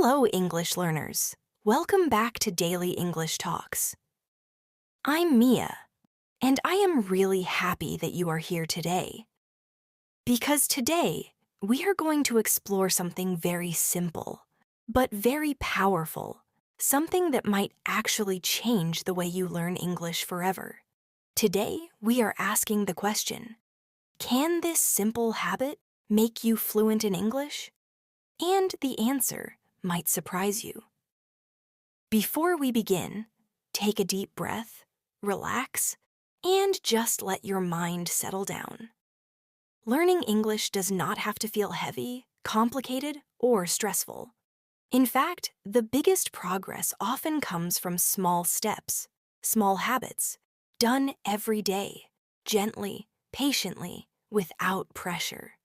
Hello, English learners. Welcome back to Daily English Talks. I'm Mia, and I am really happy that you are here today. Because today, we are going to explore something very simple, but very powerful, something that might actually change the way you learn English forever. Today, we are asking the question, can this simple habit make you fluent in English? And the answer might surprise you. Before we begin, take a deep breath, relax, and just let your mind settle down. Learning English does not have to feel heavy, complicated, or stressful. In fact, the biggest progress often comes from small steps, small habits, done every day, gently, patiently, without pressure.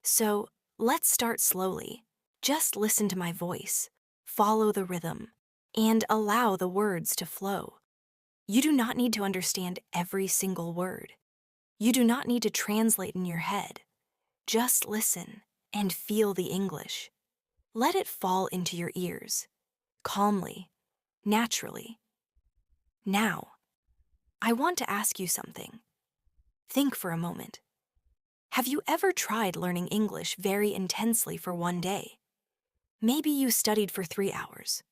So, let's start slowly. Just listen to my voice, follow the rhythm, and allow the words to flow. You do not need to understand every single word. You do not need to translate in your head. Just listen and feel the English. Let it fall into your ears, calmly, naturally. Now, I want to ask you something. Think for a moment. Have you ever tried learning English very intensely for one day? Maybe you studied for 3 hours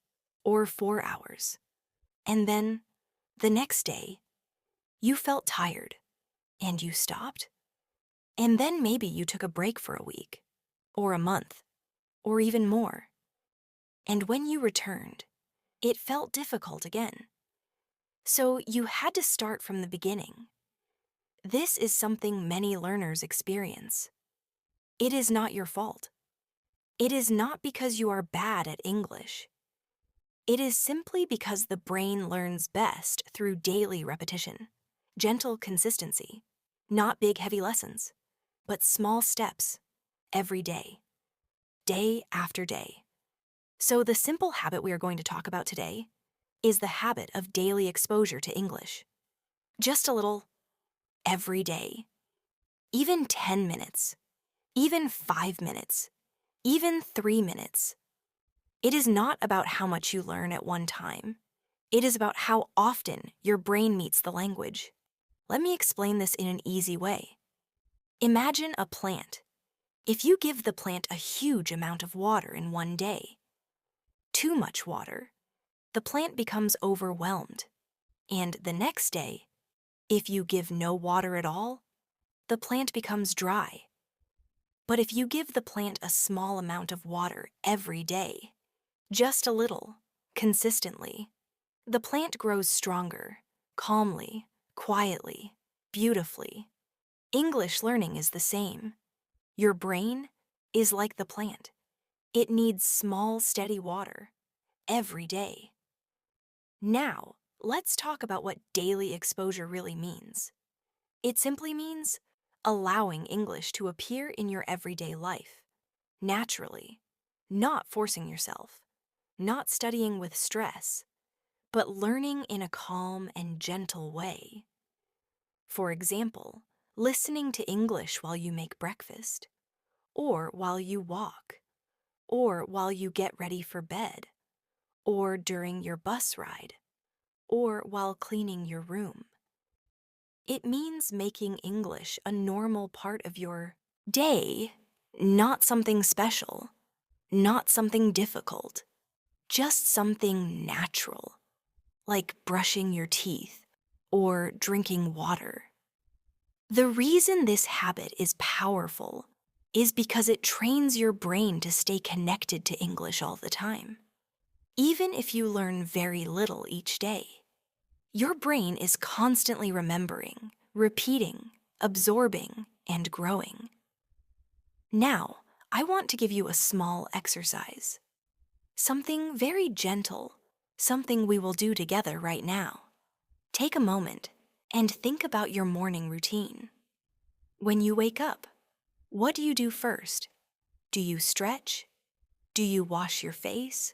or 4 hours, and then the next day you felt tired and you stopped. And then maybe you took a break for a week or a month or even more. And when you returned, it felt difficult again. So you had to start from the beginning. This is something many learners experience. It is not your fault. It is not because you are bad at English. It is simply because the brain learns best through daily repetition, gentle consistency, not big heavy lessons, but small steps, every day, day after day. So the simple habit we are going to talk about today is the habit of daily exposure to English. Just a little, every day, even 10 minutes, even 5 minutes, even 3 minutes. It is not about how much you learn at one time. It is about how often your brain meets the language. Let me explain this in an easy way. Imagine a plant. If you give the plant a huge amount of water in one day, too much water, the plant becomes overwhelmed. And the next day, if you give no water at all, the plant becomes dry. But if you give the plant a small amount of water every day, just a little, consistently, the plant grows stronger, calmly, quietly, beautifully. English learning is the same. Your brain is like the plant. It needs small, steady water every day. Now, let's talk about what daily exposure really means. It simply means allowing English to appear in your everyday life, naturally, not forcing yourself, not studying with stress, but learning in a calm and gentle way. For example, listening to English while you make breakfast, or while you walk, or while you get ready for bed, or during your bus ride, or while cleaning your room. It means making English a normal part of your day, not something special, not something difficult, just something natural, like brushing your teeth or drinking water. The reason this habit is powerful is because it trains your brain to stay connected to English all the time. Even if you learn very little each day, your brain is constantly remembering, repeating, absorbing, and growing. Now, I want to give you a small exercise. Something very gentle, something we will do together right now. Take a moment and think about your morning routine. When you wake up, what do you do first? Do you stretch? Do you wash your face?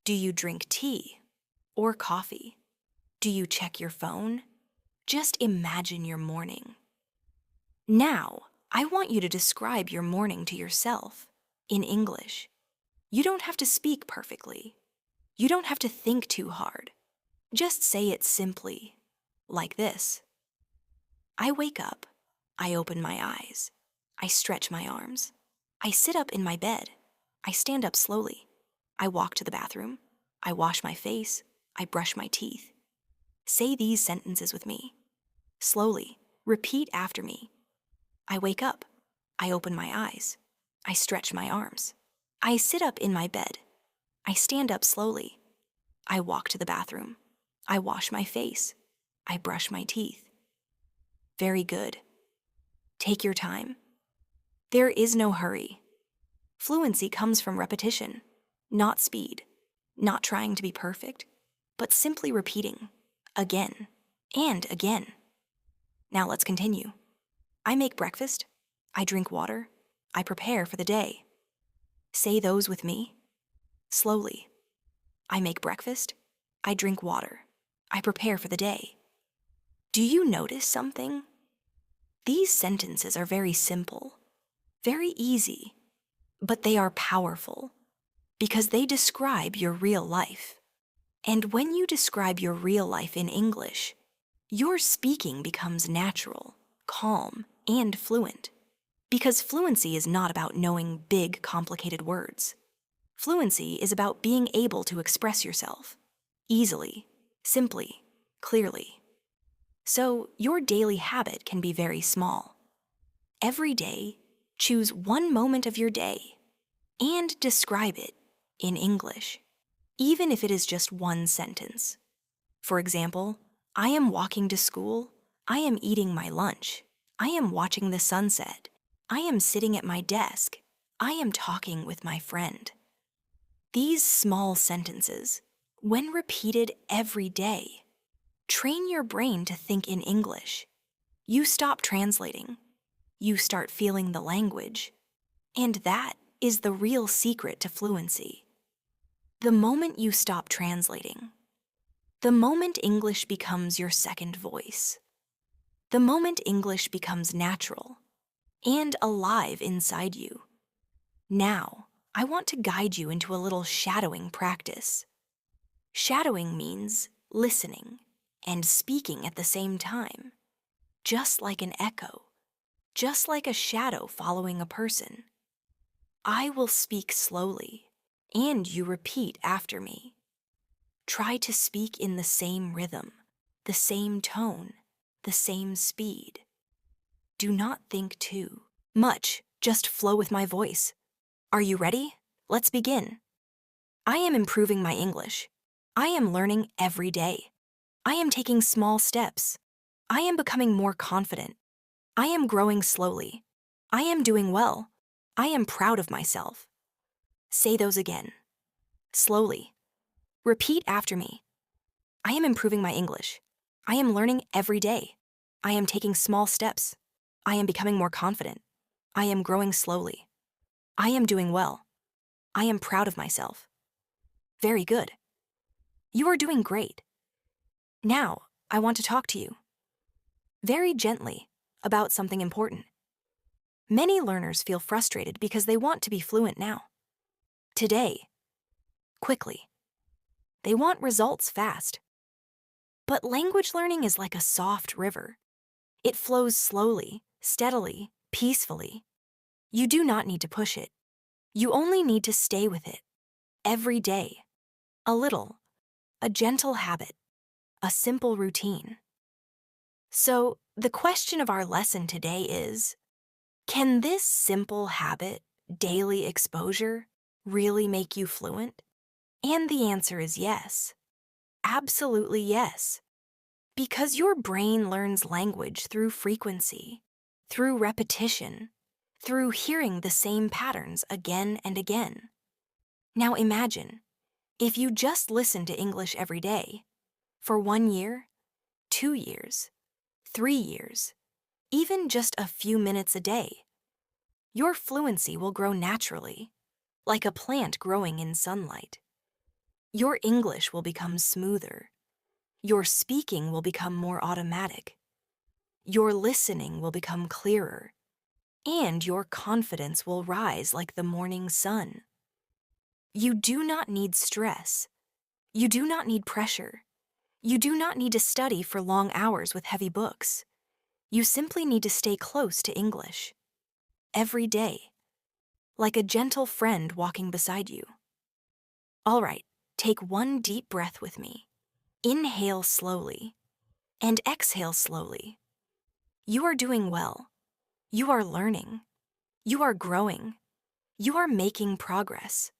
Do you drink tea or coffee? Do you check your phone? Just imagine your morning. Now, I want you to describe your morning to yourself in English. You don't have to speak perfectly. You don't have to think too hard. Just say it simply, like this. I wake up. I open my eyes. I stretch my arms. I sit up in my bed. I stand up slowly. I walk to the bathroom. I wash my face. I brush my teeth. Say these sentences with me. Slowly, repeat after me. I wake up. I open my eyes. I stretch my arms. I sit up in my bed. I stand up slowly. I walk to the bathroom. I wash my face. I brush my teeth. Very good. Take your time. There is no hurry. Fluency comes from repetition, not speed, not trying to be perfect, but simply repeating, again and again. Now let's continue. I make breakfast. I drink water. I prepare for the day. Say those with me. Slowly. I make breakfast. I drink water. I prepare for the day. Do you notice something? These sentences are very simple, very easy, but they are powerful because they describe your real life. And when you describe your real life in English, your speaking becomes natural, calm, and fluent. Because fluency is not about knowing big, complicated words. Fluency is about being able to express yourself easily, simply, clearly. So your daily habit can be very small. Every day, choose one moment of your day and describe it in English, even if it is just one sentence. For example, I am walking to school. I am eating my lunch. I am watching the sunset. I am sitting at my desk. I am talking with my friend. These small sentences, when repeated every day, train your brain to think in English. You stop translating. You start feeling the language. And that is the real secret to fluency. The moment you stop translating, the moment English becomes your second voice, the moment English becomes natural and alive inside you. Now, I want to guide you into a little shadowing practice. Shadowing means listening and speaking at the same time, just like an echo, just like a shadow following a person. I will speak slowly, and you repeat after me. Try to speak in the same rhythm, the same tone, the same speed. Do not think too much, just flow with my voice. Are you ready? Let's begin. I am improving my English. I am learning every day. I am taking small steps. I am becoming more confident. I am growing slowly. I am doing well. I am proud of myself. Say those again. Slowly. Repeat after me. I am improving my English. I am learning every day. I am taking small steps. I am becoming more confident. I am growing slowly. I am doing well. I am proud of myself. Very good. You are doing great. Now, I want to talk to you, very gently, about something important. Many learners feel frustrated because they want to be fluent now. Today. Quickly. They want results fast. But language learning is like a soft river. It flows slowly, steadily, peacefully. You do not need to push it. You only need to stay with it. Every day. A little. A gentle habit. A simple routine. So, the question of our lesson today is, can this simple habit, daily exposure, really make you fluent? And the answer is yes. Absolutely yes. Because your brain learns language through frequency, through repetition, through hearing the same patterns again and again. Now imagine, if you just listen to English every day, for 1 year, 2 years, 3 years, even just a few minutes a day, your fluency will grow naturally, like a plant growing in sunlight. Your English will become smoother. Your speaking will become more automatic. Your listening will become clearer. And your confidence will rise like the morning sun. You do not need stress. You do not need pressure. You do not need to study for long hours with heavy books. You simply need to stay close to English. Every day. Like a gentle friend walking beside you. All right, take one deep breath with me. Inhale slowly and exhale slowly. You are doing well. You are learning. You are growing. You are making progress,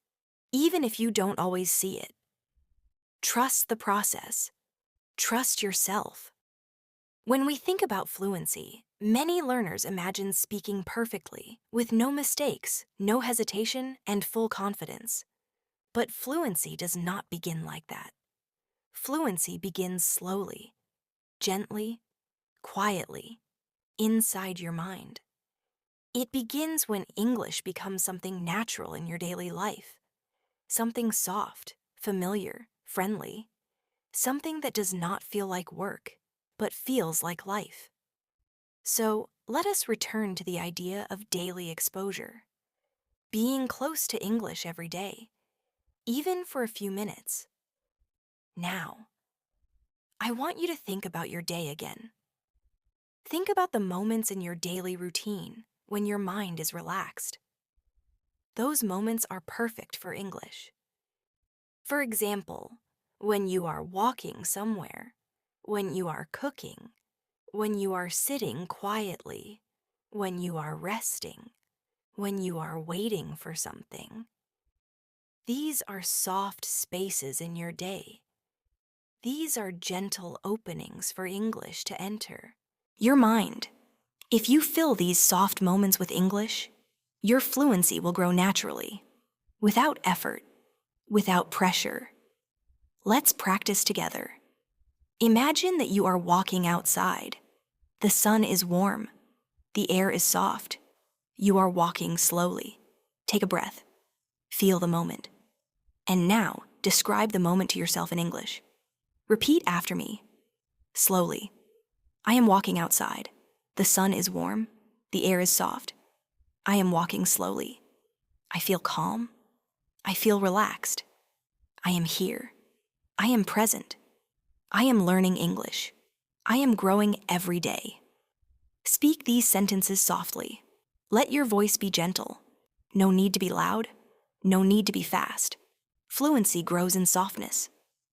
even if you don't always see it. Trust the process. Trust yourself. When we think about fluency, many learners imagine speaking perfectly, with no mistakes, no hesitation, and full confidence. But fluency does not begin like that. Fluency begins slowly, gently, quietly, inside your mind. It begins when English becomes something natural in your daily life, something soft, familiar, friendly, something that does not feel like work, but feels like life. So let us return to the idea of daily exposure, being close to English every day, even for a few minutes. Now, I want you to think about your day again. Think about the moments in your daily routine when your mind is relaxed. Those moments are perfect for English. For example, when you are walking somewhere, when you are cooking, when you are sitting quietly, when you are resting, when you are waiting for something. These are soft spaces in your day. These are gentle openings for English to enter. Your mind. If you fill these soft moments with English, your fluency will grow naturally, without effort, without pressure. Let's practice together. Imagine that you are walking outside. The sun is warm. The air is soft. You are walking slowly. Take a breath. Feel the moment. And now, describe the moment to yourself in English. Repeat after me. Slowly. I am walking outside. The sun is warm. The air is soft. I am walking slowly. I feel calm. I feel relaxed. I am here. I am present. I am learning English. I am growing every day. Speak these sentences softly. Let your voice be gentle. No need to be loud. No need to be fast. Fluency grows in softness.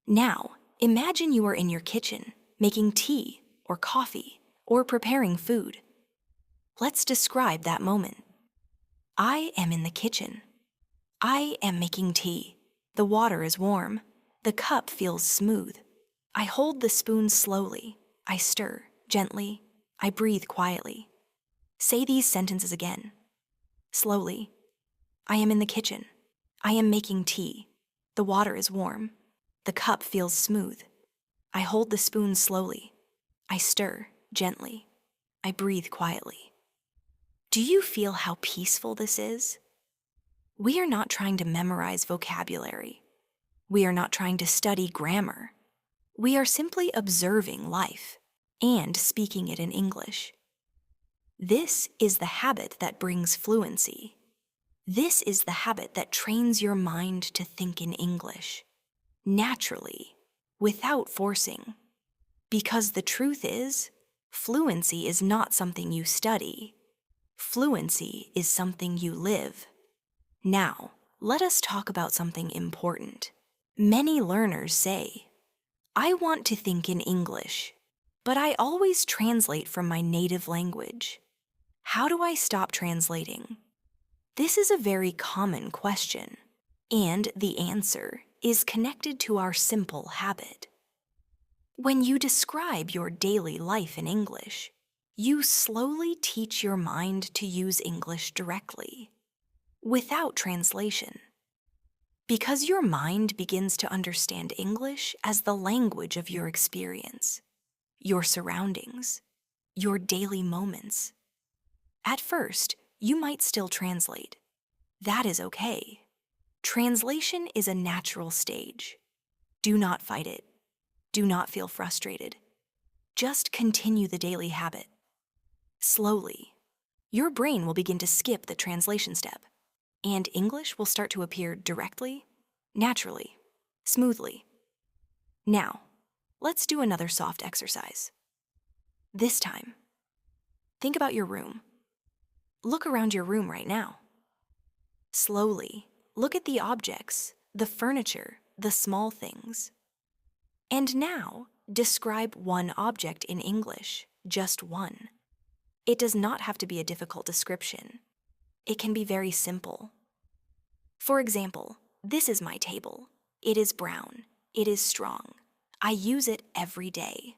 Now, imagine you are in your kitchen, making tea or coffee or preparing food. Let's describe that moment. I am in the kitchen. I am making tea. The water is warm. The cup feels smooth. I hold the spoon slowly. I stir gently. I breathe quietly. Say these sentences again. Slowly. I am in the kitchen. I am making tea. The water is warm. The cup feels smooth. I hold the spoon slowly. I stir gently. I breathe quietly. Do you feel how peaceful this is? We are not trying to memorize vocabulary. We are not trying to study grammar. We are simply observing life and speaking it in English. This is the habit that brings fluency. This is the habit that trains your mind to think in English, naturally, without forcing. Because the truth is, fluency is not something you study. Fluency is something you live. Now, let us talk about something important. Many learners say, I want to think in English, but I always translate from my native language. How do I stop translating? This is a very common question, and the answer is connected to our simple habit. When you describe your daily life in English, you slowly teach your mind to use English directly, without translation. Because your mind begins to understand English as the language of your experience, your surroundings, your daily moments. At first, you might still translate. That is okay. Translation is a natural stage. Do not fight it. Do not feel frustrated. Just continue the daily habit. Slowly, your brain will begin to skip the translation step, and English will start to appear directly naturally, smoothly. Now, let's do another soft exercise. This time, think about your room. Look around your room right now. Slowly, look at the objects, the furniture, the small things. And now, describe one object in English, just one. It does not have to be a difficult description. It can be very simple. For example, this is my table. It is brown. It is strong. I use it every day.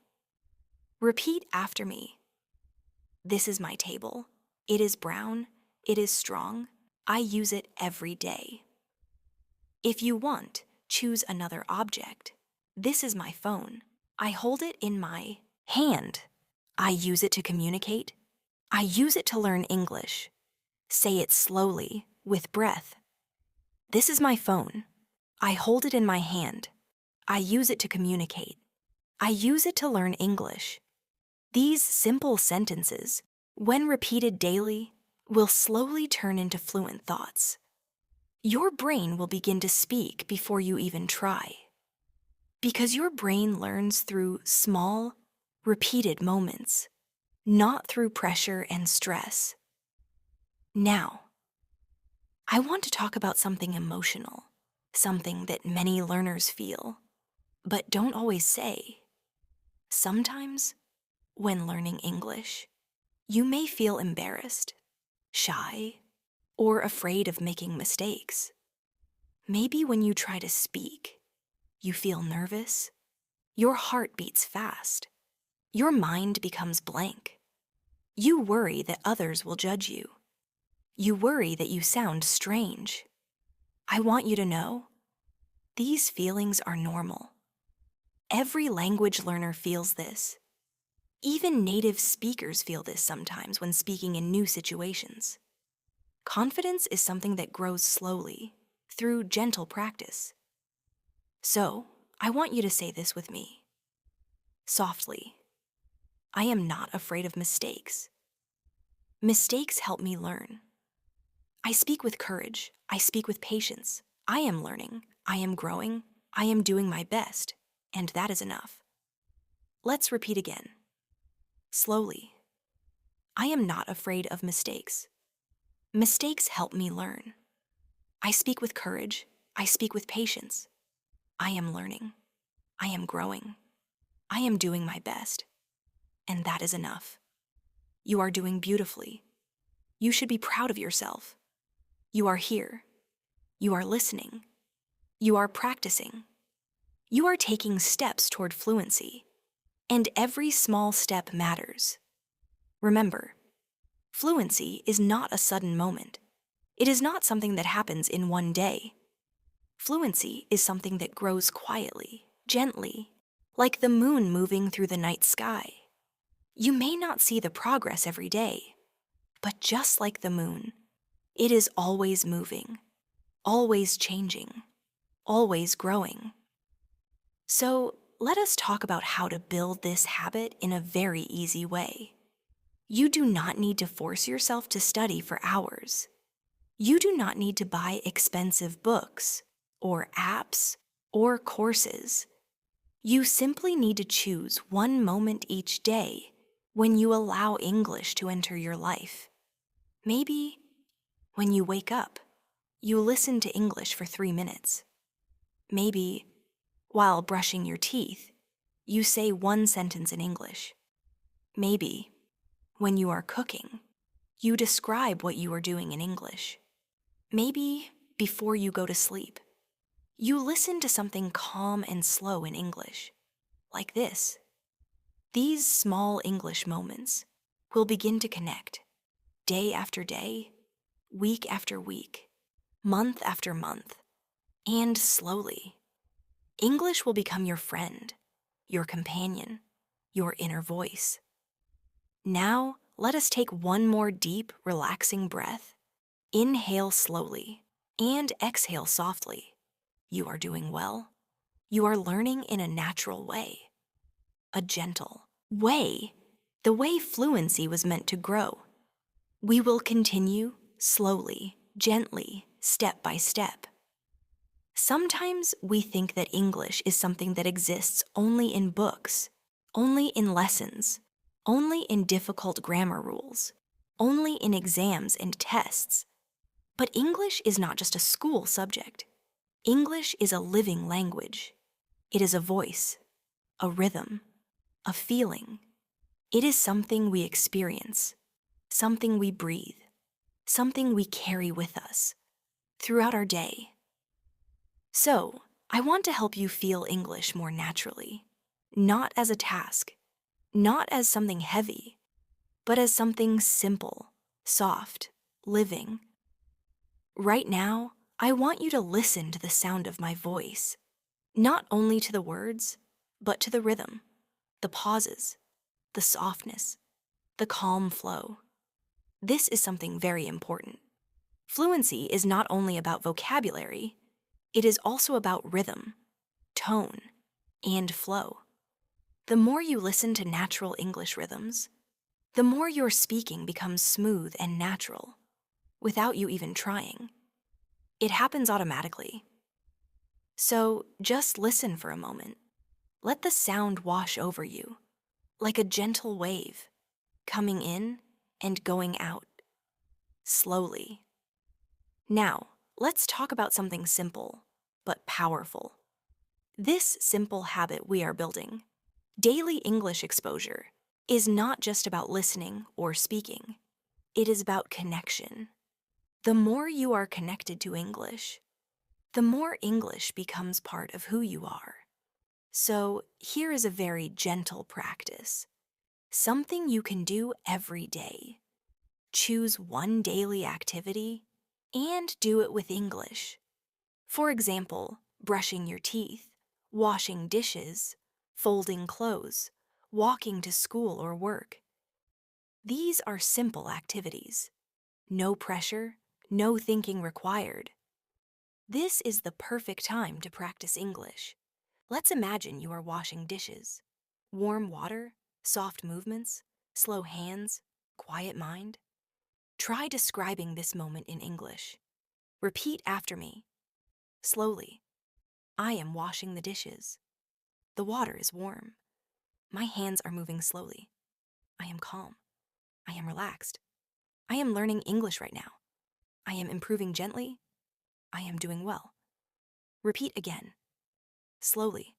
Repeat after me. This is my table. It is brown. It is strong. I use it every day. If you want, choose another object. This is my phone. I hold it in my hand. I use it to communicate. I use it to learn English. Say it slowly, with breath. This is my phone. I hold it in my hand. I use it to communicate. I use it to learn English. These simple sentences, when repeated daily, will slowly turn into fluent thoughts. Your brain will begin to speak before you even try. Because your brain learns through small, repeated moments, not through pressure and stress. Now, I want to talk about something emotional, something that many learners feel, but don't always say. Sometimes, when learning English, you may feel embarrassed, shy, or afraid of making mistakes. Maybe when you try to speak, you feel nervous, your heart beats fast, your mind becomes blank. You worry that others will judge you. You worry that you sound strange. I want you to know, these feelings are normal. Every language learner feels this. Even native speakers feel this sometimes when speaking in new situations. Confidence is something that grows slowly, through gentle practice. So, I want you to say this with me. Softly. I am not afraid of mistakes. Mistakes help me learn. I speak with courage. I speak with patience. I am learning. I am growing. I am doing my best. And that is enough. Let's repeat again. Slowly. I am not afraid of mistakes. Mistakes help me learn. I speak with courage. I speak with patience. I am learning. I am growing. I am doing my best. And that is enough. You are doing beautifully. You should be proud of yourself. You are here. You are listening. You are practicing. You are taking steps toward fluency. And every small step matters. Remember, fluency is not a sudden moment. It is not something that happens in one day. Fluency is something that grows quietly, gently, like the moon moving through the night sky. You may not see the progress every day, but just like the moon, it is always moving, always changing, always growing. So let us talk about how to build this habit in a very easy way. You do not need to force yourself to study for hours. You do not need to buy expensive books, or apps, or courses. You simply need to choose one moment each day when you allow English to enter your life. Maybe when you wake up, you listen to English for 3 minutes. Maybe while brushing your teeth, you say one sentence in English. Maybe when you are cooking, you describe what you are doing in English. Maybe before you go to sleep, you listen to something calm and slow in English, like this. These small English moments will begin to connect, day after day, week after week, month after month, and slowly. English will become your friend, your companion, your inner voice. Now, let us take one more deep, relaxing breath. Inhale slowly and exhale softly. You are doing well. You are learning in a natural way, a gentle way, the way fluency was meant to grow. We will continue slowly, gently, step by step. Sometimes we think that English is something that exists only in books, only in lessons, only in difficult grammar rules, only in exams and tests. But English is not just a school subject. English is a living language. It is a voice, a rhythm, a feeling. It is something we experience, something we breathe, something we carry with us throughout our day. So, I want to help you feel English more naturally, not as a task, not as something heavy, but as something simple, soft, living. Right now, I want you to listen to the sound of my voice, not only to the words, but to the rhythm, the pauses, the softness, the calm flow. This is something very important. Fluency is not only about vocabulary, it is also about rhythm, tone, and flow. The more you listen to natural English rhythms, the more your speaking becomes smooth and natural, without you even trying. It happens automatically. So just listen for a moment. Let the sound wash over you, like a gentle wave, coming in and going out, slowly. Now, let's talk about something simple, but powerful. This simple habit we are building, daily English exposure, is not just about listening or speaking. It is about connection. The more you are connected to English, the more English becomes part of who you are. So here is a very gentle practice, something you can do every day. Choose one daily activity and do it with English. For example, brushing your teeth, washing dishes, folding clothes, walking to school or work. These are simple activities. No pressure, no thinking required. This is the perfect time to practice English. Let's imagine you are washing dishes. Warm water, soft movements, slow hands, quiet mind. Try describing this moment in English. Repeat after me. Slowly. I am washing the dishes. The water is warm. My hands are moving slowly. I am calm. I am relaxed. I am learning English right now. I am improving gently. I am doing well. Repeat again. Slowly.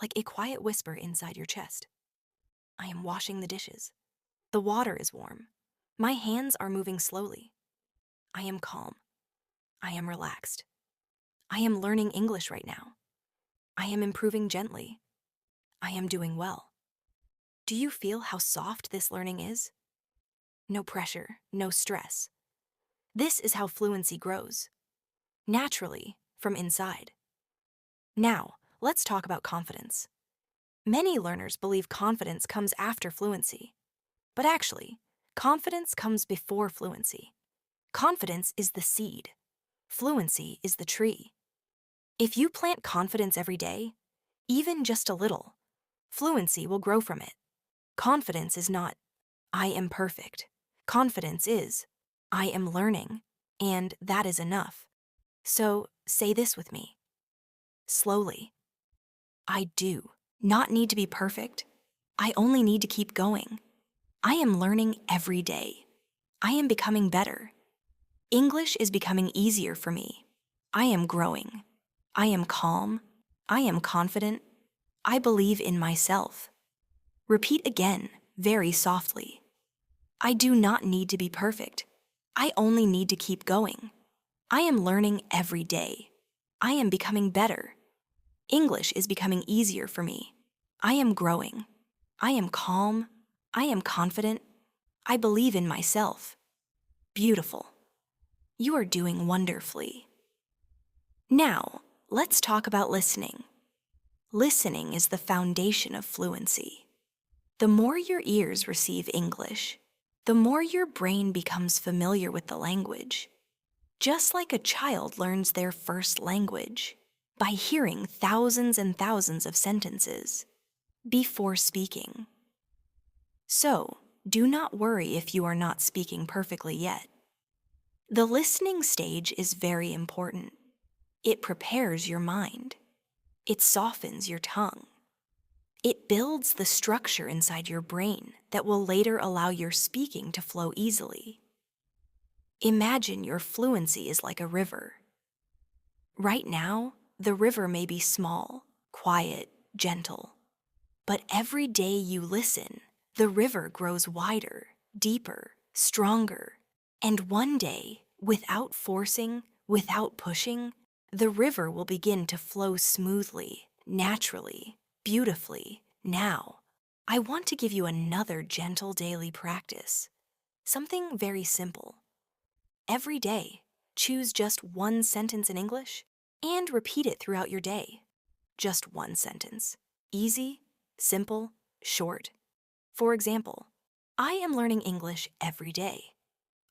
Like a quiet whisper inside your chest. I am washing the dishes. The water is warm. My hands are moving slowly. I am calm. I am relaxed. I am learning English right now. I am improving gently. I am doing well. Do you feel how soft this learning is? No pressure, no stress. This is how fluency grows. Naturally, from inside. Now, let's talk about confidence. Many learners believe confidence comes after fluency. But actually, confidence comes before fluency. Confidence is the seed. Fluency is the tree. If you plant confidence every day, even just a little, fluency will grow from it. Confidence is not, I am perfect. Confidence is, I am learning, and that is enough. So say this with me. Slowly. I do not need to be perfect. I only need to keep going. I am learning every day. I am becoming better. English is becoming easier for me. I am growing. I am calm. I am confident. I believe in myself. Repeat again, very softly. I do not need to be perfect. I only need to keep going. I am learning every day. I am becoming better. English is becoming easier for me. I am growing. I am calm. I am confident. I believe in myself. Beautiful. You are doing wonderfully. Now, let's talk about listening. Listening is the foundation of fluency. The more your ears receive English, the more your brain becomes familiar with the language. Just like a child learns their first language by hearing thousands and thousands of sentences before speaking. So, do not worry if you are not speaking perfectly yet. The listening stage is very important. It prepares your mind. It softens your tongue. It builds the structure inside your brain that will later allow your speaking to flow easily. Imagine your fluency is like a river. Right now, the river may be small, quiet, gentle. But every day you listen, the river grows wider, deeper, stronger. And one day, without forcing, without pushing, the river will begin to flow smoothly, naturally, beautifully. Now, I want to give you another gentle daily practice. Something very simple. Every day, choose just one sentence in English and repeat it throughout your day. Just one sentence. Easy, simple, short. For example, I am learning English every day.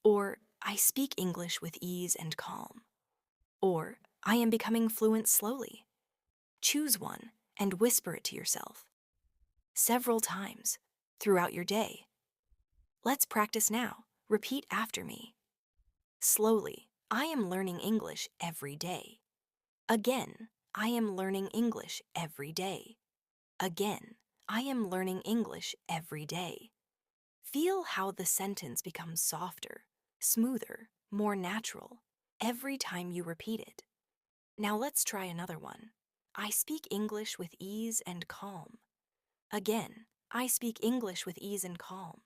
Or, I speak English with ease and calm. Or, I am becoming fluent slowly. Choose one and whisper it to yourself. Several times throughout your day. Let's practice now. Repeat after me. Slowly, I am learning English every day. Again, I am learning English every day. Again, I am learning English every day. Feel how the sentence becomes softer, smoother, more natural every time you repeat it. Now let's try another one. I speak English with ease and calm. Again, I speak English with ease and calm.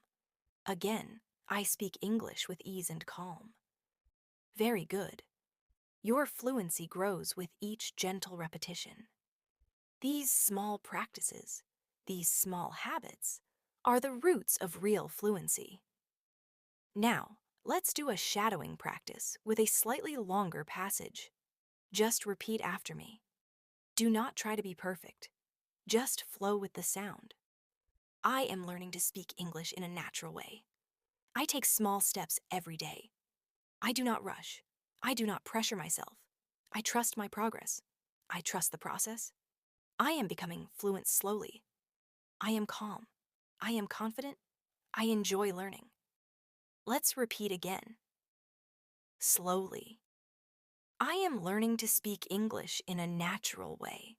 Again, I speak English with ease and calm. Very good. Your fluency grows with each gentle repetition. These small practices, these small habits, are the roots of real fluency. Now, let's do a shadowing practice with a slightly longer passage. Just repeat after me. Do not try to be perfect. Just flow with the sound. I am learning to speak English in a natural way. I take small steps every day. I do not rush. I do not pressure myself. I trust my progress. I trust the process. I am becoming fluent slowly. I am calm. I am confident. I enjoy learning. Let's repeat again. Slowly. I am learning to speak English in a natural way.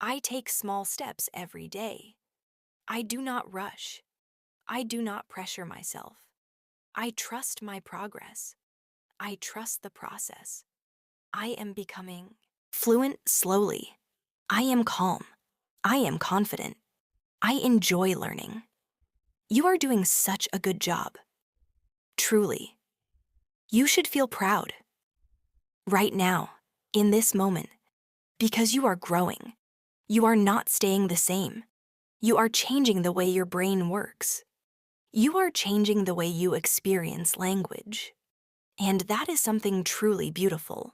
I take small steps every day. I do not rush. I do not pressure myself. I trust my progress. I trust the process. I am becoming fluent slowly. I am calm. I am confident. I enjoy learning. You are doing such a good job. Truly. You should feel proud. Right now, in this moment, because you are growing. You are not staying the same. You are changing the way your brain works. You are changing the way you experience language. And that is something truly beautiful.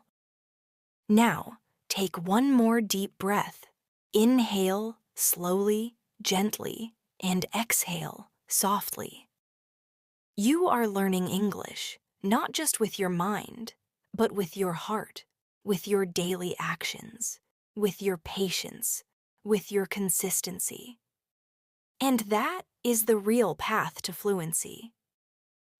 Now, take one more deep breath. Inhale slowly, gently, and exhale softly. You are learning English, not just with your mind, but with your heart, with your daily actions, with your patience, with your consistency. And that is the real path to fluency.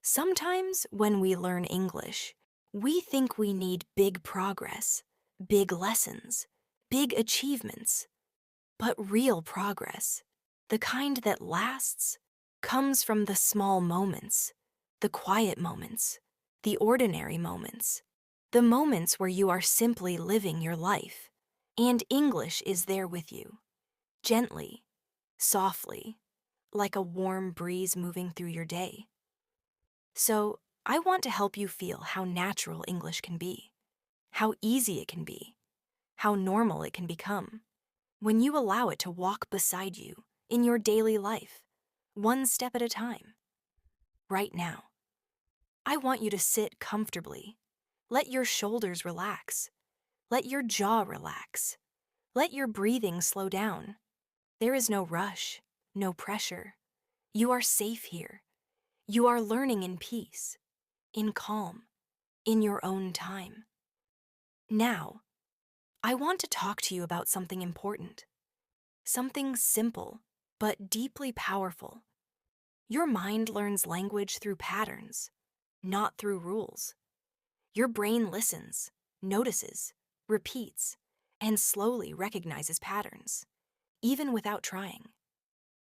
Sometimes when we learn English, we think we need big progress, big lessons, big achievements. But real progress, the kind that lasts, comes from the small moments, the quiet moments, the ordinary moments, the moments where you are simply living your life, and English is there with you, gently, softly, like a warm breeze moving through your day. So, I want to help you feel how natural English can be, how easy it can be, how normal it can become, when you allow it to walk beside you in your daily life, one step at a time. Right now, I want you to sit comfortably. Let your shoulders relax. Let your jaw relax. Let your breathing slow down. There is no rush, no pressure. You are safe here. You are learning in peace, in calm, in your own time. Now, I want to talk to you about something important. Something simple, but deeply powerful. Your mind learns language through patterns, not through rules. Your brain listens, notices, repeats, and slowly recognizes patterns, even without trying.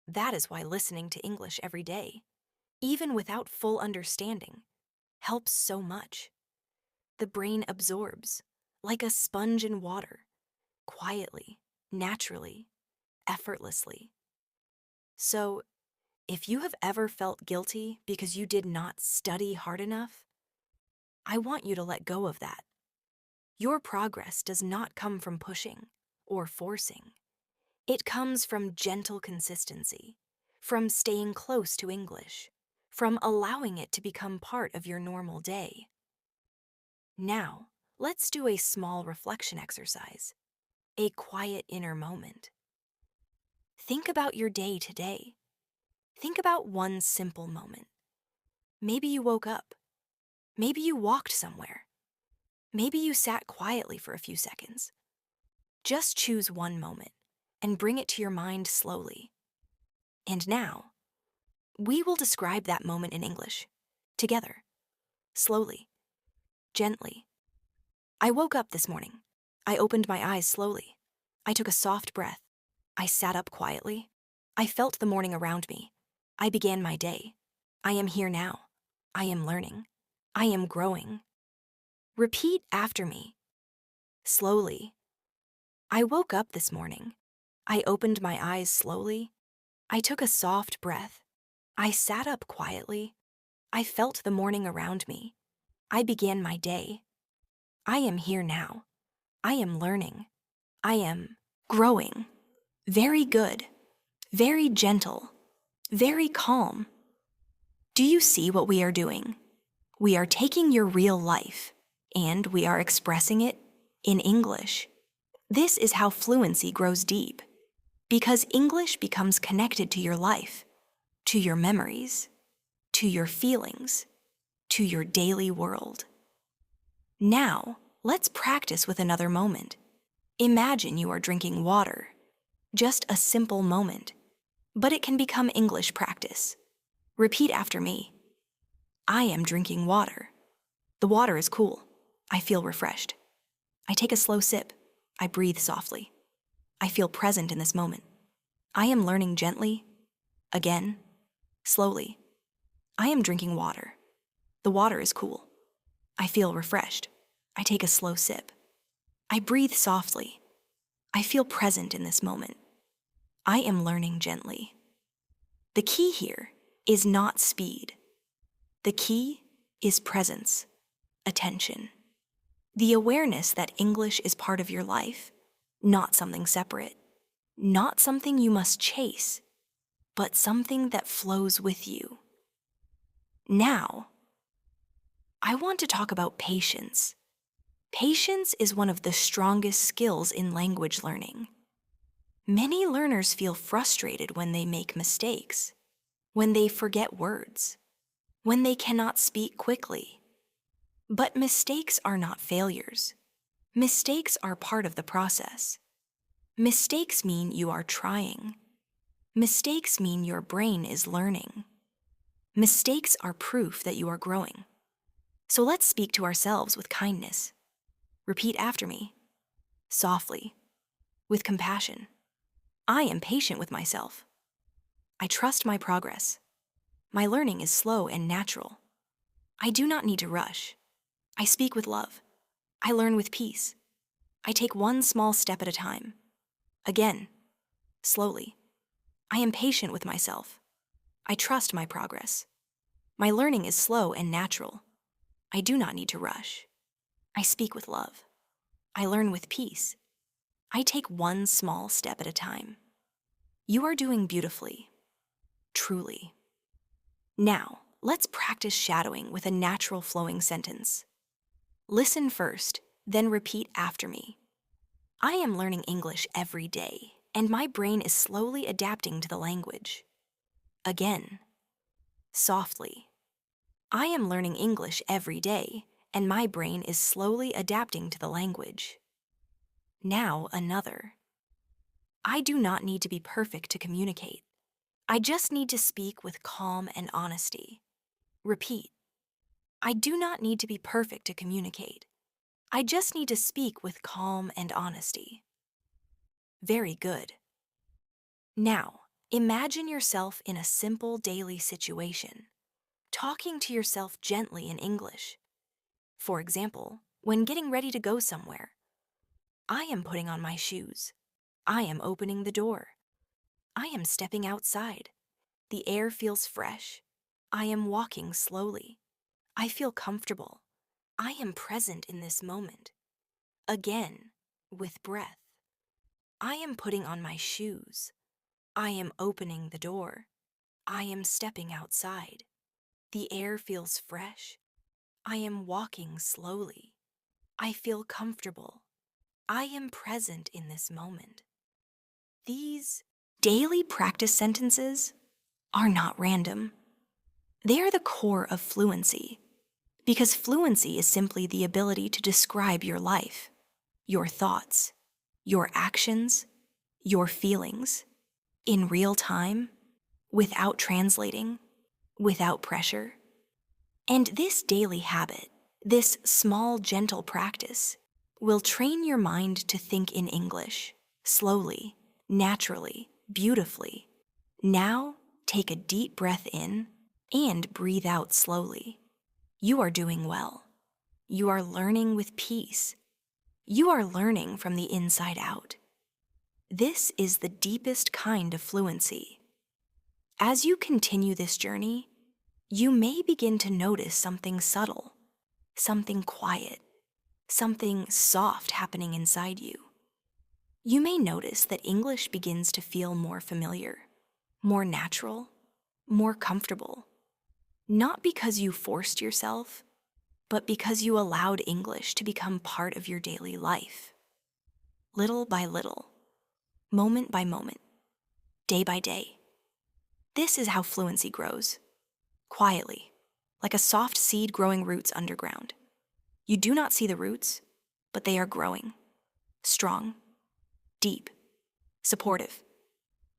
That is why listening to English every day, even without full understanding, helps so much. The brain absorbs, like a sponge in water, quietly, naturally, effortlessly. So, if you have ever felt guilty because you did not study hard enough, I want you to let go of that. Your progress does not come from pushing or forcing. It comes from gentle consistency, from staying close to English, from allowing it to become part of your normal day. Now, let's do a small reflection exercise, a quiet inner moment. Think about your day today. Think about one simple moment. Maybe you woke up. Maybe you walked somewhere. Maybe you sat quietly for a few seconds. Just choose one moment and bring it to your mind slowly. And now, we will describe that moment in English, together, slowly, gently. I woke up this morning. I opened my eyes slowly. I took a soft breath. I sat up quietly. I felt the morning around me. I began my day. I am here now. I am learning. I am growing. Repeat after me, slowly. I woke up this morning. I opened my eyes slowly. I took a soft breath. I sat up quietly. I felt the morning around me. I began my day. I am here now. I am learning. I am growing. Very good. Very gentle. Very calm. Do you see what we are doing? We are taking your real life and we are expressing it in English. This is how fluency grows deep, because English becomes connected to your life, to your memories, to your feelings, to your daily world. Now, let's practice with another moment. Imagine you are drinking water. Just a simple moment, but it can become English practice. Repeat after me. I am drinking water. The water is cool. I feel refreshed. I take a slow sip. I breathe softly. I feel present in this moment. I am learning gently. Again, slowly. I am drinking water. The water is cool. I feel refreshed. I take a slow sip. I breathe softly. I feel present in this moment. I am learning gently. The key here is not speed. The key is presence, attention. The awareness that English is part of your life, not something separate, not something you must chase, but something that flows with you. Now, I want to talk about patience. Patience is one of the strongest skills in language learning. Many learners feel frustrated when they make mistakes, when they forget words, when they cannot speak quickly. But mistakes are not failures. Mistakes are part of the process. Mistakes mean you are trying. Mistakes mean your brain is learning. Mistakes are proof that you are growing. So let's speak to ourselves with kindness. Repeat after me, softly, with compassion. I am patient with myself. I trust my progress. My learning is slow and natural. I do not need to rush. I speak with love. I learn with peace. I take one small step at a time. Again, slowly. I am patient with myself. I trust my progress. My learning is slow and natural. I do not need to rush. I speak with love. I learn with peace. I take one small step at a time. You are doing beautifully, truly. Now, let's practice shadowing with a natural flowing sentence. Listen first, then repeat after me. I am learning English every day, and my brain is slowly adapting to the language. Again, softly. I am learning English every day, and my brain is slowly adapting to the language. Now another. I do not need to be perfect to communicate. I just need to speak with calm and honesty. Repeat. I do not need to be perfect to communicate. I just need to speak with calm and honesty. Very good. Now, imagine yourself in a simple daily situation, talking to yourself gently in English. For example, when getting ready to go somewhere, I am putting on my shoes. I am opening the door. I am stepping outside. The air feels fresh. I am walking slowly. I feel comfortable. I am present in this moment. Again, with breath. I am putting on my shoes. I am opening the door. I am stepping outside. The air feels fresh. I am walking slowly. I feel comfortable. I am present in this moment. These daily practice sentences are not random. They are the core of fluency, because fluency is simply the ability to describe your life, your thoughts, your actions, your feelings, in real time, without translating, without pressure. And this daily habit, this small, gentle practice, will train your mind to think in English, slowly, naturally, beautifully. Now, take a deep breath in and breathe out slowly. You are doing well. You are learning with peace. You are learning from the inside out. This is the deepest kind of fluency. As you continue this journey, you may begin to notice something subtle, something quiet, something soft happening inside you. You may notice that English begins to feel more familiar, more natural, more comfortable. Not because you forced yourself, but because you allowed English to become part of your daily life. Little by little, moment by moment, day by day. This is how fluency grows. Quietly, like a soft seed growing roots underground. You do not see the roots, but they are growing. Strong, deep, supportive.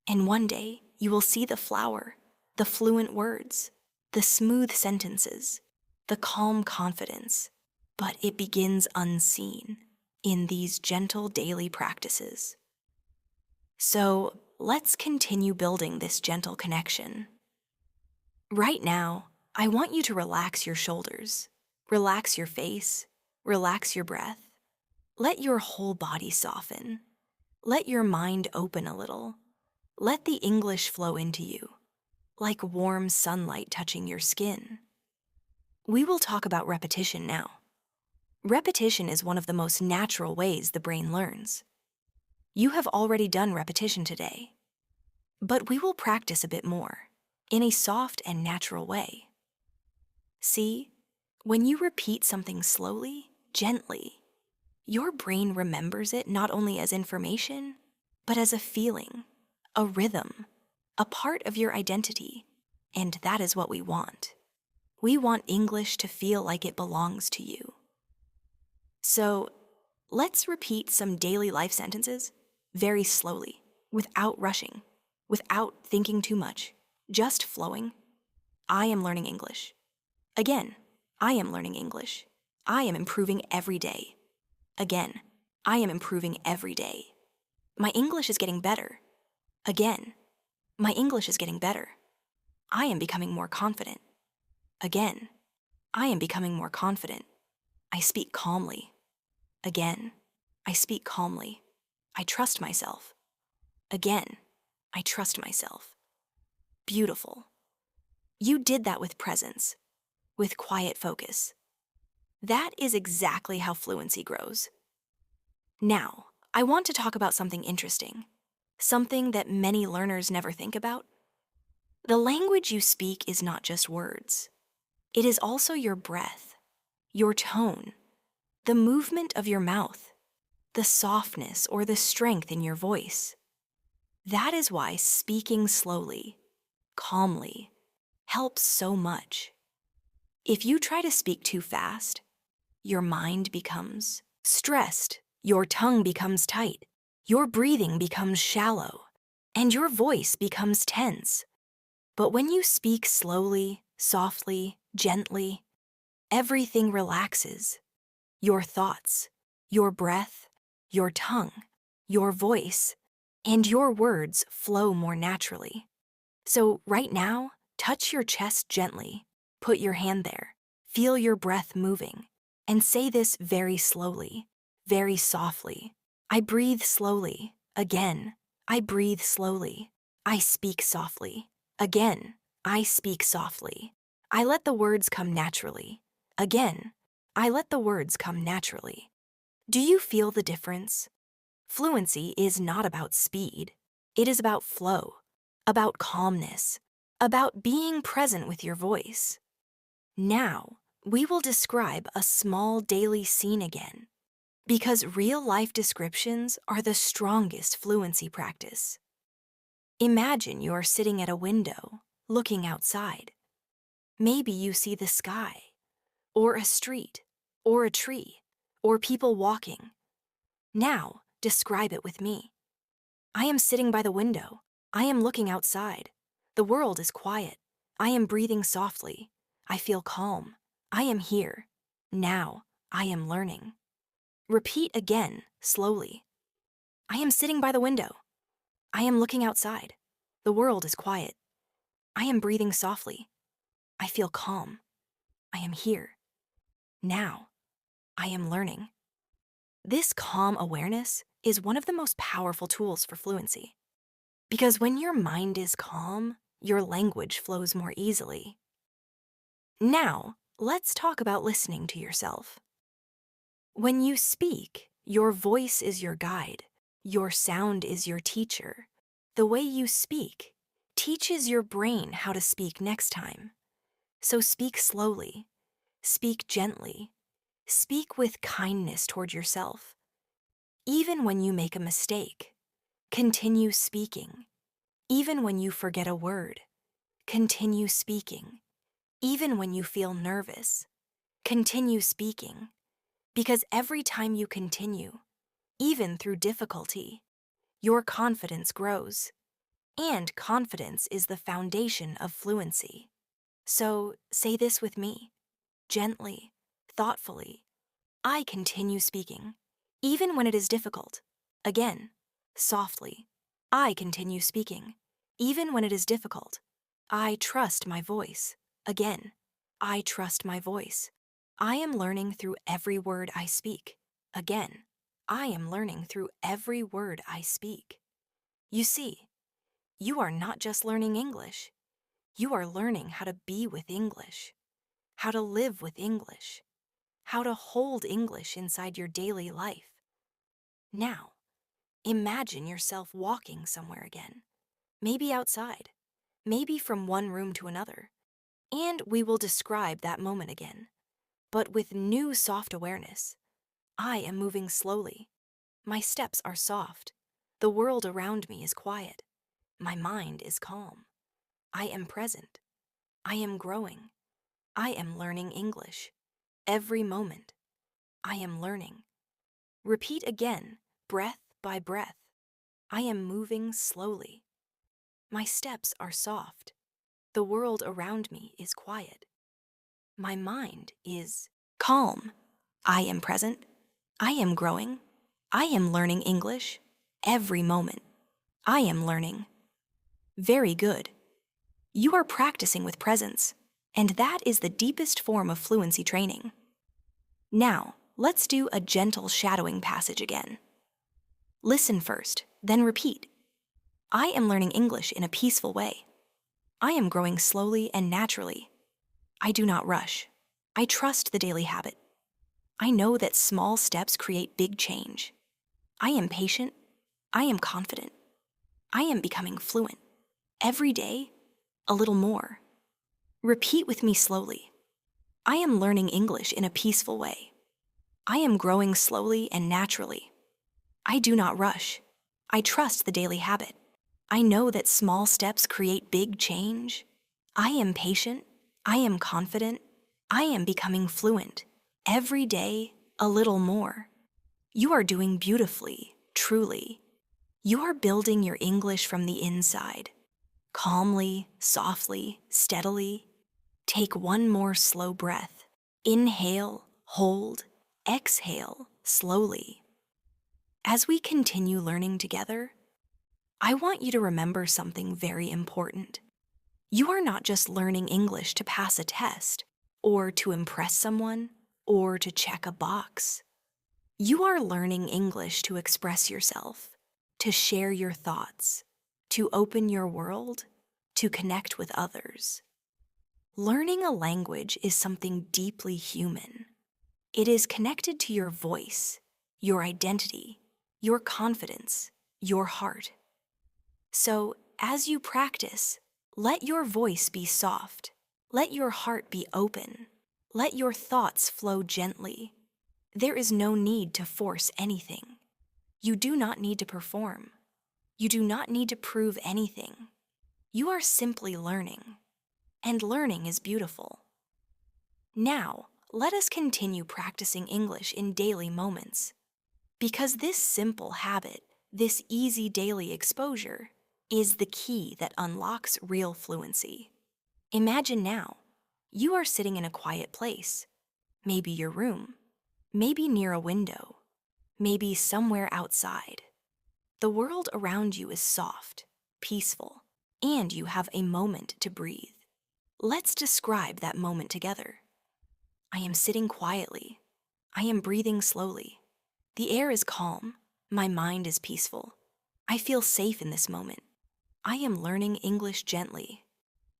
And one day, you will see the flower, the fluent words, the smooth sentences, the calm confidence. But it begins unseen in these gentle daily practices. So let's continue building this gentle connection. Right now, I want you to relax your shoulders, relax your face, relax your breath. Let your whole body soften. Let your mind open a little. Let the English flow into you, like warm sunlight touching your skin. We will talk about repetition now. Repetition is one of the most natural ways the brain learns. You have already done repetition today, but we will practice a bit more, in a soft and natural way. See, when you repeat something slowly, gently, your brain remembers it not only as information, but as a feeling, a rhythm, a part of your identity, and that is what we want. We want English to feel like it belongs to you. So, let's repeat some daily life sentences very slowly, without rushing, without thinking too much, just flowing. I am learning English. Again, I am learning English. I am improving every day. Again, I am improving every day. My English is getting better. Again, my English is getting better. I am becoming more confident. Again, I am becoming more confident. I speak calmly. Again, I speak calmly. I trust myself. Again, I trust myself. Beautiful. You did that with presence, with quiet focus. That is exactly how fluency grows. Now, I want to talk about something interesting, something that many learners never think about. The language you speak is not just words. It is also your breath, your tone, the movement of your mouth, the softness or the strength in your voice. That is why speaking slowly, calmly, helps so much. If you try to speak too fast, your mind becomes stressed, your tongue becomes tight, your breathing becomes shallow, and your voice becomes tense. But when you speak slowly, softly, gently, everything relaxes. your thoughts, your breath, your tongue, your voice, and your words flow more naturally. So right now, touch your chest gently, put your hand there, feel your breath moving, and say this very slowly, very softly. I breathe slowly. Again, I breathe slowly. I speak softly. Again, I speak softly. I let the words come naturally. Again, I let the words come naturally. Do you feel the difference? Fluency is not about speed. It is about flow, about calmness, about being present with your voice. Now, we will describe a small daily scene again, because real-life descriptions are the strongest fluency practice. Imagine you're sitting at a window, looking outside. Maybe you see the sky, or a street, or a tree, or people walking. Now, describe it with me. I am sitting by the window. I am looking outside. The world is quiet. I am breathing softly. I feel calm. I am here. Now, I am learning. Repeat again, slowly. I am sitting by the window. I am looking outside. The world is quiet. I am breathing softly. I feel calm. I am here. Now, I am learning. This calm awareness is one of the most powerful tools for fluency. Because when your mind is calm, your language flows more easily. Now, let's talk about listening to yourself. When you speak, your voice is your guide. Your sound is your teacher. The way you speak teaches your brain how to speak next time. So speak slowly, speak gently, speak with kindness toward yourself. Even when you make a mistake, continue speaking. Even when you forget a word, continue speaking. Even when you feel nervous, continue speaking. Because every time you continue, even through difficulty, your confidence grows. And confidence is the foundation of fluency. So say this with me, gently, thoughtfully. I continue speaking, even when it is difficult. Again, softly. I continue speaking, even when it is difficult. I trust my voice. Again, I trust my voice. I am learning through every word I speak. Again, I am learning through every word I speak. You see, you are not just learning English. You are learning how to be with English, how to live with English, how to hold English inside your daily life. Now, imagine yourself walking somewhere again, maybe outside, maybe from one room to another, and we will describe that moment again, but with new soft awareness. I am moving slowly. My steps are soft. The world around me is quiet. My mind is calm. I am present. I am growing. I am learning English. Every moment, I am learning. Repeat again, breath by breath. I am moving slowly. My steps are soft. The world around me is quiet. My mind is calm. I am present. I am growing. I am learning English. Every moment, I am learning. Very good. You are practicing with presence, and that is the deepest form of fluency training. Now, let's do a gentle shadowing passage again. Listen first, then repeat. I am learning English in a peaceful way. I am growing slowly and naturally. I do not rush. I trust the daily habit. I know that small steps create big change. I am patient. I am confident. I am becoming fluent. Every day, a little more. Repeat with me slowly. I am learning English in a peaceful way. I am growing slowly and naturally. I do not rush. I trust the daily habit. I know that small steps create big change. I am patient. I am confident. I am becoming fluent. Every day, a little more. You are doing beautifully, truly. You are building your English from the inside. Calmly, softly, steadily. Take one more slow breath. Inhale, hold, exhale slowly. As we continue learning together, I want you to remember something very important. You are not just learning English to pass a test, or to impress someone, or to check a box. You are learning English to express yourself, to share your thoughts, to open your world, to connect with others. Learning a language is something deeply human. It is connected to your voice, your identity, your confidence, your heart. So, as you practice, let your voice be soft. Let your heart be open. Let your thoughts flow gently. There is no need to force anything. You do not need to perform. You do not need to prove anything. You are simply learning. And learning is beautiful. Now, let us continue practicing English in daily moments. Because this simple habit, this easy daily exposure, is the key that unlocks real fluency. Imagine now, you are sitting in a quiet place, maybe your room, maybe near a window, maybe somewhere outside. The world around you is soft, peaceful, and you have a moment to breathe. Let's describe that moment together. I am sitting quietly. I am breathing slowly. The air is calm. My mind is peaceful. I feel safe in this moment. I am learning English gently.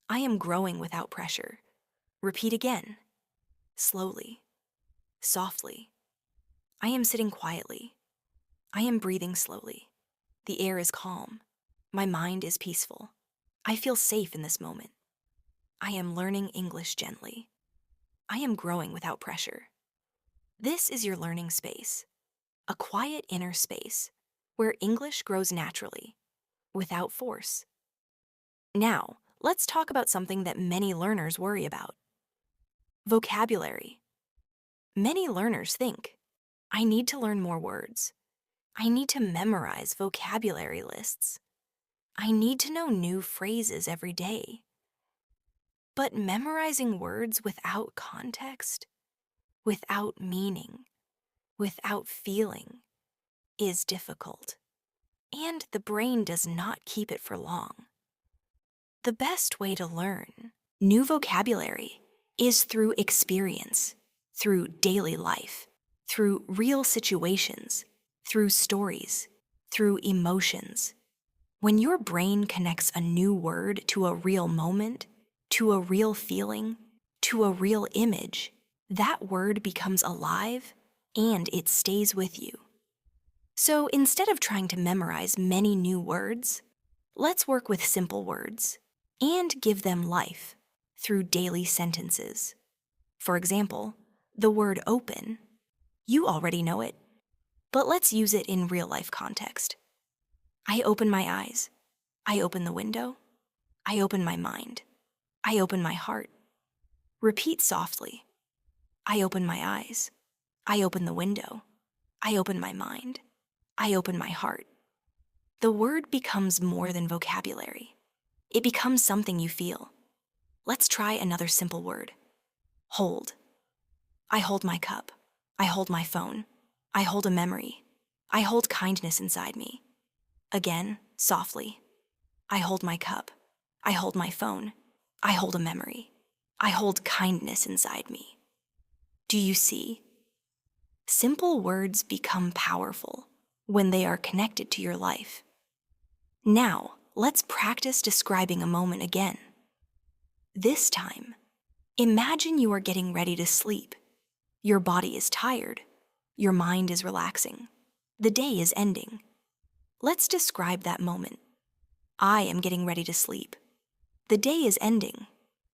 I am growing without pressure. Repeat again. Slowly. Softly. I am sitting quietly. I am breathing slowly. The air is calm. My mind is peaceful. I feel safe in this moment. I am learning English gently. I am growing without pressure. This is your learning space, a quiet inner space where English grows naturally, without force. Now, let's talk about something that many learners worry about. Vocabulary. Many learners think, I need to learn more words. I need to memorize vocabulary lists. I need to know new phrases every day. But memorizing words without context, without meaning, without feeling, is difficult. And the brain does not keep it for long. The best way to learn new vocabulary is through experience, through daily life, through real situations, through stories, through emotions. When your brain connects a new word to a real moment, to a real feeling, to a real image, that word becomes alive and it stays with you. So instead of trying to memorize many new words, let's work with simple words and give them life through daily sentences. For example, the word open. You already know it, but let's use it in real-life context. I open my eyes. I open the window. I open my mind. I open my heart. Repeat softly. I open my eyes. I open the window. I open my mind. I open my heart. The word becomes more than vocabulary. It becomes something you feel. Let's try another simple word. Hold. I hold my cup. I hold my phone. I hold a memory. I hold kindness inside me. Again, softly. I hold my cup. I hold my phone. I hold a memory. I hold kindness inside me. Do you see? Simple words become powerful when they are connected to your life. Now, let's practice describing a moment again. This time, imagine you are getting ready to sleep. Your body is tired. Your mind is relaxing. The day is ending. Let's describe that moment. I am getting ready to sleep. The day is ending.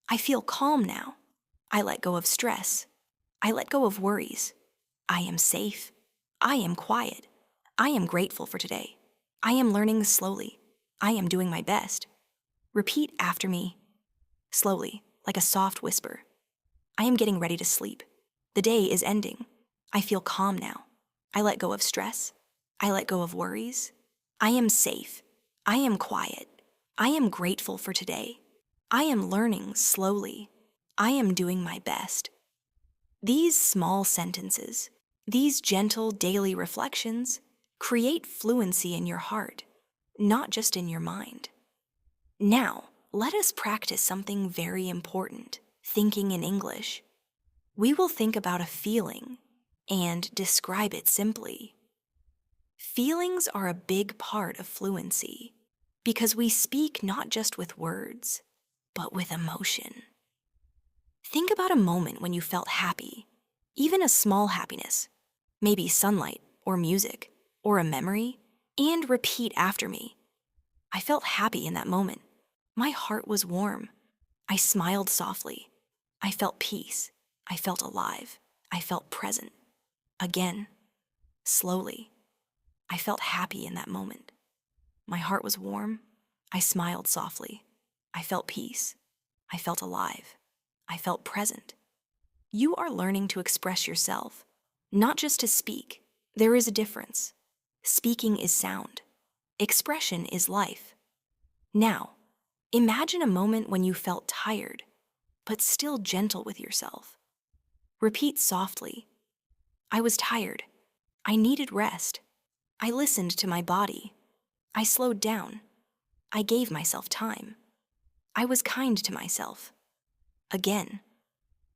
I feel calm now. I let go of stress. I let go of worries. I am safe. I am quiet. I am grateful for today. I am learning slowly. I am doing my best. Repeat after me, slowly, like a soft whisper. I am getting ready to sleep. The day is ending. I feel calm now. I let go of stress. I let go of worries. I am safe. I am quiet. I am grateful for today. I am learning slowly. I am doing my best. These small sentences These gentle daily reflections create fluency in your heart, not just in your mind. Now, let us practice something very important, thinking in English. We will think about a feeling and describe it simply. Feelings are a big part of fluency because we speak not just with words, but with emotion. Think about a moment when you felt happy, even a small happiness, maybe sunlight or music or a memory, and repeat after me. I felt happy in that moment. My heart was warm. I smiled softly. I felt peace. I felt alive. I felt present. Again, slowly. I felt happy in that moment. My heart was warm. I smiled softly. I felt peace. I felt alive. I felt present. You are learning to express yourself, not just to speak. There is a difference. Speaking is sound. Expression is life. Now, imagine a moment when you felt tired, but still gentle with yourself. Repeat softly. I was tired. I needed rest. I listened to my body. I slowed down. I gave myself time. I was kind to myself. Again,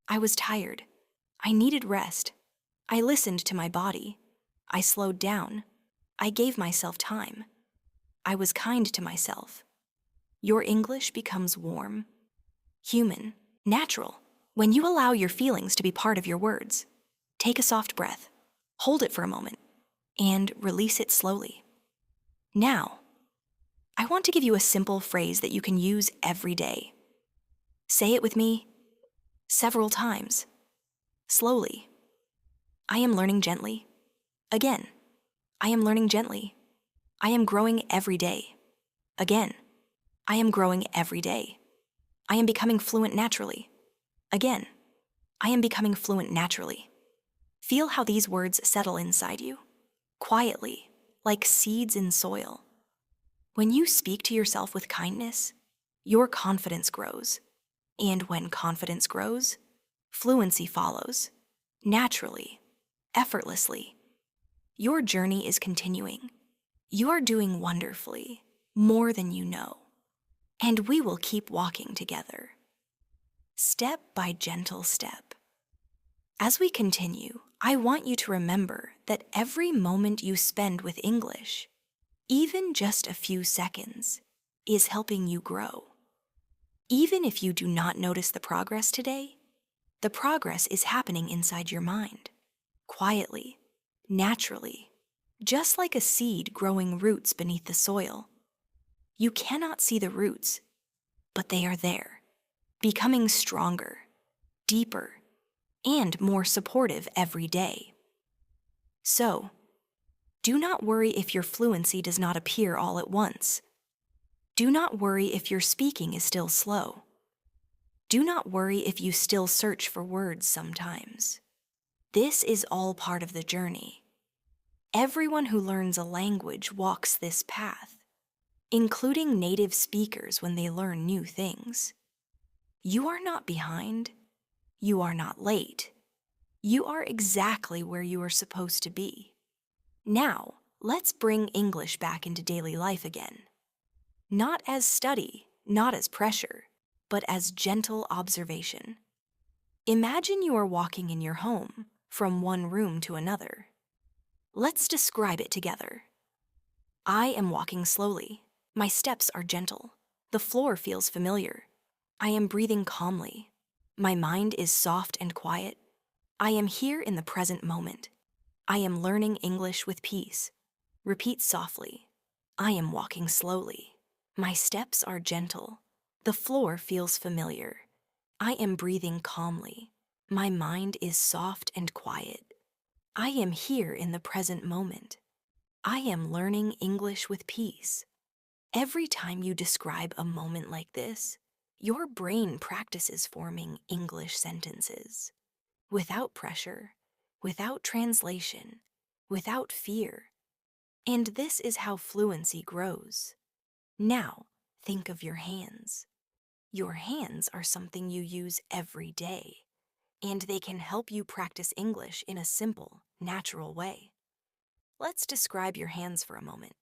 I was tired. I needed rest. I listened to my body. I slowed down. I gave myself time. I was kind to myself. Your English becomes warm, human, natural, when you allow your feelings to be part of your words. Take a soft breath, hold it for a moment, and release it slowly. Now, I want to give you a simple phrase that you can use every day. Say it with me several times, slowly. I am learning gently. Again, I am learning gently. I am growing every day. Again, I am growing every day. I am becoming fluent naturally. Again, I am becoming fluent naturally. Feel how these words settle inside you, quietly, like seeds in soil. When you speak to yourself with kindness, your confidence grows. And when confidence grows, fluency follows, naturally, effortlessly. Your journey is continuing. You are doing wonderfully, more than you know. And we will keep walking together, step by gentle step. As we continue, I want you to remember that every moment you spend with English, even just a few seconds, is helping you grow. Even if you do not notice the progress today, the progress is happening inside your mind, quietly, naturally, just like a seed growing roots beneath the soil. You cannot see the roots, but they are there, becoming stronger, deeper, and more supportive every day. So, do not worry if your fluency does not appear all at once. Do not worry if your speaking is still slow. Do not worry if you still search for words sometimes. This is all part of the journey. Everyone who learns a language walks this path, including native speakers when they learn new things. You are not behind. You are not late. You are exactly where you are supposed to be. Now, let's bring English back into daily life again. Not as study, not as pressure, but as gentle observation. Imagine you are walking in your home, from one room to another. Let's describe it together. I am walking slowly. My steps are gentle. The floor feels familiar. I am breathing calmly. My mind is soft and quiet. I am here in the present moment. I am learning English with peace. Repeat softly. I am walking slowly. My steps are gentle. The floor feels familiar. I am breathing calmly. My mind is soft and quiet. I am here in the present moment. I am learning English with peace. Every time you describe a moment like this, your brain practices forming English sentences. Without pressure, without translation, without fear. And this is how fluency grows. Now, think of your hands. Your hands are something you use every day, and they can help you practice English in a simple natural way. Let's describe your hands for a moment.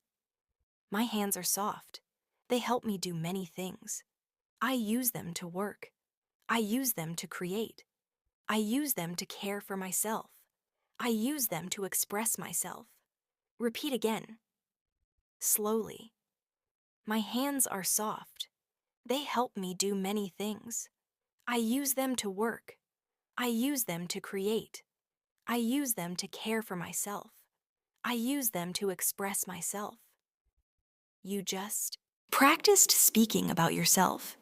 My hands are soft. They help me do many things. I use them to work. I use them to create. I use them to care for myself. I use them to express myself. Repeat again. Slowly. My hands are soft. They help me do many things. I use them to work. I use them to create. I use them to care for myself. I use them to express myself. You just practiced speaking about yourself,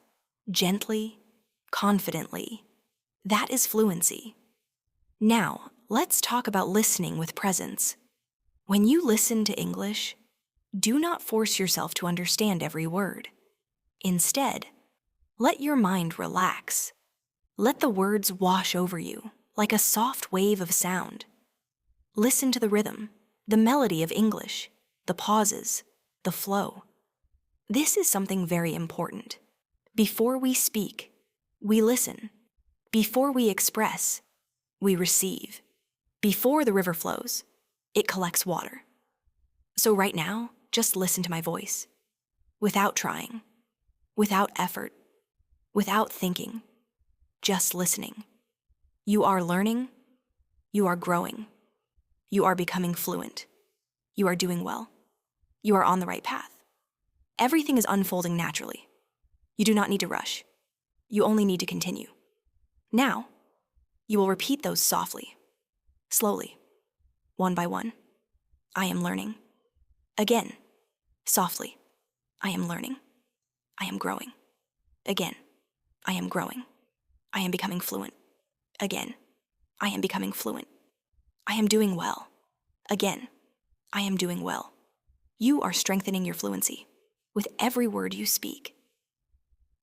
gently, confidently. That is fluency. Now, let's talk about listening with presence. When you listen to English, do not force yourself to understand every word. Instead, let your mind relax. Let the words wash over you like a soft wave of sound. Listen to the rhythm, the melody of English, the pauses, the flow. This is something very important. Before we speak, we listen. Before we express, we receive. Before the river flows, it collects water. So right now, just listen to my voice. Without trying, without effort, without thinking, just listening. You are learning, you are growing, you are becoming fluent, you are doing well, you are on the right path. Everything is unfolding naturally. You do not need to rush. You only need to continue. Now, you will repeat those softly, slowly, one by one. I am learning. Again, softly. I am learning. I am growing. Again, I am growing. I am becoming fluent. Again, I am becoming fluent. I am doing well. Again, I am doing well. You are strengthening your fluency with every word you speak.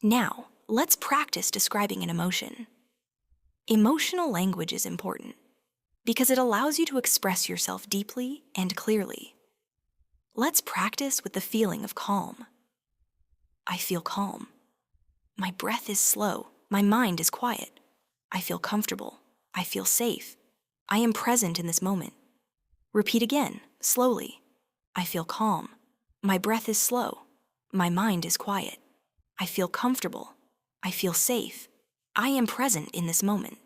Now, let's practice describing an emotion. Emotional language is important because it allows you to express yourself deeply and clearly. Let's practice with the feeling of calm. I feel calm. My breath is slow. My mind is quiet. I feel comfortable. I feel safe. I am present in this moment. Repeat again, slowly. I feel calm. My breath is slow. My mind is quiet. I feel comfortable. I feel safe. I am present in this moment.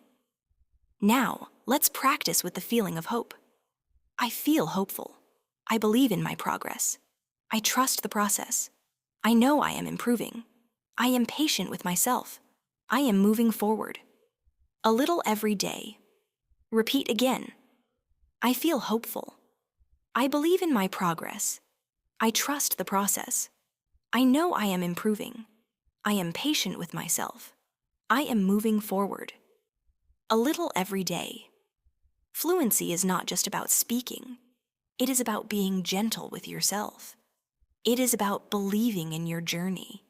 Now, let's practice with the feeling of hope. I feel hopeful. I believe in my progress. I trust the process. I know I am improving. I am patient with myself. I am moving forward. A little every day. Repeat again. I feel hopeful. I believe in my progress. I trust the process. I know I am improving. I am patient with myself. I am moving forward. A little every day. Fluency is not just about speaking. It is about being gentle with yourself. It is about believing in your journey.